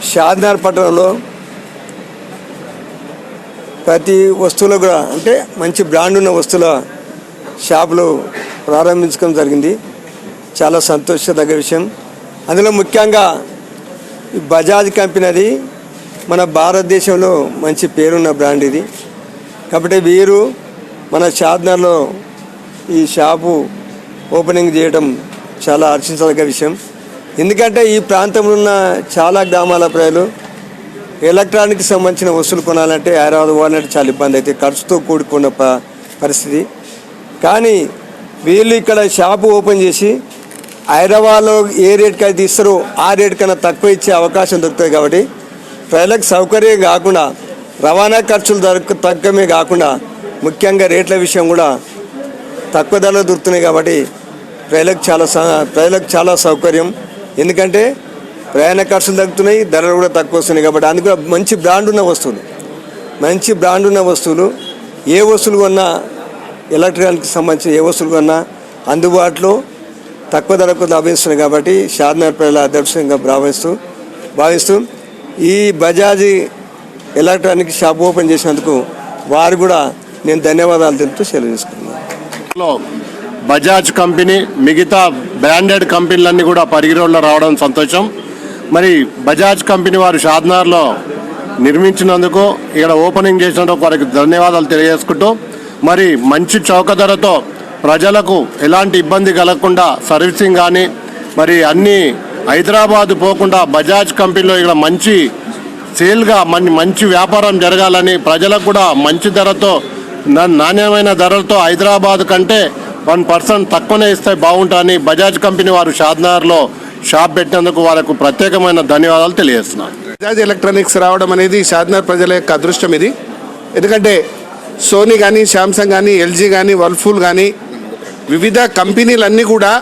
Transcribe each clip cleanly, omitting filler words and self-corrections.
షాద్నగర్ పట్టణంలో ప్రతి వస్తువులో కూడా అంటే మంచి బ్రాండ్ ఉన్న వస్తువుల షాపులు ప్రారంభించడం జరిగింది. చాలా సంతోషదగ్గ విషయం. అందులో ముఖ్యంగా ఈ బజాజ్ కంపెనీ అది మన భారతదేశంలో మంచి పేరున్న బ్రాండ్ ఇది. కాబట్టి వీరు మన షాద్నగర్లో ఈ షాపు ఓపెనింగ్ చేయడం చాలా హర్షించదగ్గ విషయం. ఎందుకంటే ఈ ప్రాంతంలో ఉన్న చాలా గ్రామాల ప్రజలు ఎలక్ట్రానిక్కి సంబంధించిన వస్తువులు కొనాలంటే హైదరాబాద్ పోవాలంటే చాలా ఇబ్బంది అయితే ఖర్చుతో కూడుకున్న పరిస్థితి. కానీ వీళ్ళు ఇక్కడ షాపు ఓపెన్ చేసి హైదరాబాద్లో ఏ రేట్కి అయితే ఇస్తారో ఆ రేట్ కన్నా తక్కువ ఇచ్చే అవకాశం దొరుకుతుంది. కాబట్టి ప్రజలకు సౌకర్యం కాకుండా రవాణా ఖర్చులు తగ్గమే కాకుండా ముఖ్యంగా రేట్ల విషయం కూడా తక్కువ ధరలో దొరుకుతున్నాయి. కాబట్టి ప్రజలకు చాలా సౌకర్యం. ఎందుకంటే ప్రయాణ ఖర్చులు తగ్గుతున్నాయి, ధరలు కూడా తక్కువ వస్తున్నాయి. కాబట్టి అందుకు మంచి బ్రాండ్ ఉన్న వస్తువులు ఏ వస్తువులు కొన్నా ఎలక్ట్రానిక్కి సంబంధించిన ఏ వస్తువులు కొన్నా అందుబాటులో తక్కువ ధరకు లభిస్తున్నాయి. కాబట్టి షాద్నగర్ ప్రజల అదృష్టంగా భావిస్తూ ఈ బజాజ్ ఎలక్ట్రానిక్ షాప్ ఓపెన్ చేసినందుకు వారు కూడా నేను ధన్యవాదాలు తెలుపుతూ సెలవు తీసుకున్నాను. బజాజ్ కంపెనీ మిగతా బ్రాండెడ్ కంపెనీలన్నీ కూడా పరిగిరోడ్లో రావడం సంతోషం. మరి బజాజ్ కంపెనీ వారు షాద్నగర్లో నిర్మించినందుకు ఇక్కడ ఓపెనింగ్ చేసినందుకు వారికి ధన్యవాదాలు తెలియజేసుకుంటూ మరి మంచి చౌక ధరతో ప్రజలకు ఎలాంటి ఇబ్బంది కలగకుండా సర్వీసింగ్ కానీ మరి అన్నీ హైదరాబాద్ పోకుండా బజాజ్ కంపెనీలో ఇక్కడ మంచి సేల్గా మంచి వ్యాపారం జరగాలని ప్రజలకు కూడా మంచి ధరతో నాణ్యమైన ధరలతో హైదరాబాద్ కంటే 1% తక్కువనే ఇస్తే బాగుంటుందని బజాజ్ కంపెనీ వారు షాద్నగర్లో షాప్ పెట్టినందుకు వాళ్ళకు ప్రత్యేకమైన ధన్యవాదాలు తెలియజేస్తున్నారు. బజాజ్ ఎలక్ట్రానిక్స్ రావడం అనేది షాద్నగర్ ప్రజల యొక్క అదృష్టం ఇది. ఎందుకంటే సోనీ కానీ, శాంసంగ్ కానీ, ఎల్జీ కానీ, వర్ల్పూల్ కానీ వివిధ కంపెనీలన్నీ కూడా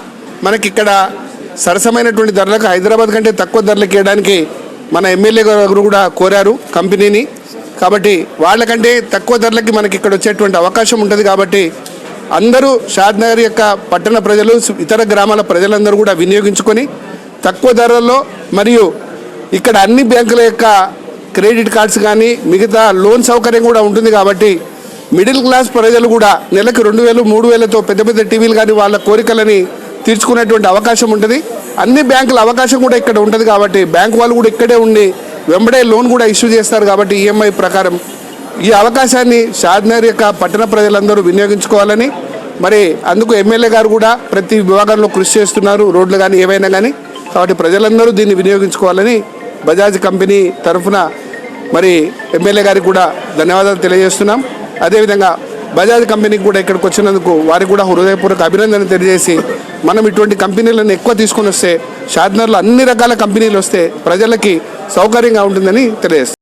మనకి ఇక్కడ సరసమైనటువంటి ధరలకు హైదరాబాద్ కంటే తక్కువ ధరలకు ఇవ్వడానికి మన ఎమ్మెల్యే గారు కూడా కోరారు కంపెనీని. కాబట్టి వాళ్ళకంటే తక్కువ ధరలకి మనకి ఇక్కడ వచ్చేటువంటి అవకాశం ఉంటుంది. కాబట్టి అందరూ షాద్నగర్ యొక్క పట్టణ ప్రజలు, ఇతర గ్రామాల ప్రజలందరూ కూడా వినియోగించుకొని తక్కువ ధరల్లో మరియు ఇక్కడ అన్ని బ్యాంకుల యొక్క క్రెడిట్ కార్డ్స్ కానీ మిగతా లోన్ సౌకర్యం కూడా ఉంటుంది. కాబట్టి మిడిల్ క్లాస్ ప్రజలు కూడా నెలకు 2,000, 3,000తో పెద్ద పెద్ద టీవీలు కానీ వాళ్ళ కోరికలని తీర్చుకునేటువంటి అవకాశం ఉంటుంది. అన్ని బ్యాంకుల అవకాశం కూడా ఇక్కడ ఉంటుంది. కాబట్టి బ్యాంకు వాళ్ళు కూడా ఇక్కడే ఉండి వెంబడే లోన్ కూడా ఇష్యూ చేస్తారు. కాబట్టి ఈఎంఐ ప్రకారం ఈ అవకాశాన్ని షాద్నగర్ యొక్క పట్టణ ప్రజలందరూ వినియోగించుకోవాలని మరి అందుకు ఎమ్మెల్యే గారు కూడా ప్రతి విభాగంలో కృషి చేస్తున్నారు, రోడ్లు కానీ ఏవైనా కానీ. కాబట్టి ప్రజలందరూ దీన్ని వినియోగించుకోవాలని బజాజ్ కంపెనీ తరఫున మరి ఎమ్మెల్యే గారికి కూడా ధన్యవాదాలు తెలియజేస్తున్నాం. అదేవిధంగా బజాజ్ కంపెనీకి కూడా ఇక్కడికి వచ్చినందుకు వారికి కూడా హృదయపూర్వక అభినందన తెలియజేసి మనం ఇటువంటి కంపెనీలను ఎక్కువ తీసుకొని వస్తే షాద్నగర్లో అన్ని రకాల కంపెనీలు వస్తే ప్రజలకి సౌకర్యంగా ఉంటుందని తెలియజేస్తాం.